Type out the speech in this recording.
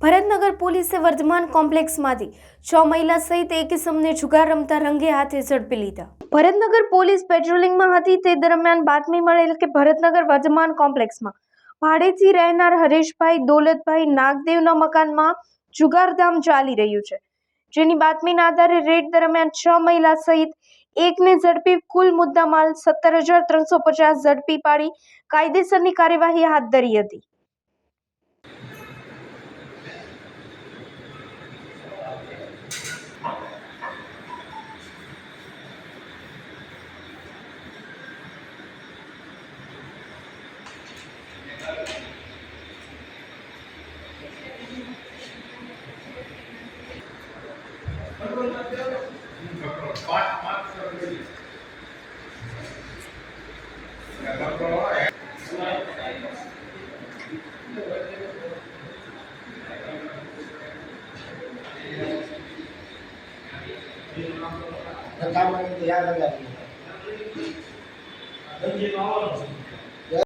ભરતનગર પોલીસે વર્ધમાન કોમ્પ્લેક્સમાંથી 6 મહિલા સહિત એક ઇસમને જુગાર રમતા રંગે હાથે ઝડપી લીધા। ભરતનગર પોલીસ પેટ્રોલિંગમાં હતી તે દરમિયાન બાતમી મળેલ કે ભરતનગર વર્ધમાન કોમ્પ્લેક્સમાં ભાડેથી રહેનાર હરેશભાઈ દોલતભાઈ નાગદેવના મકાનમાં જુગારધામ ચાલી રહ્યું છે, જેની બાતમીના આધારે રેડ દરમિયાન 6 મહિલા સહિત એકને ઝડપી કુલ મુદ્દામાલ 17,350 ઝડપી પાડી કાયદેસરની કાર્યવાહી હાથ ધરી હતી। काम याद लगा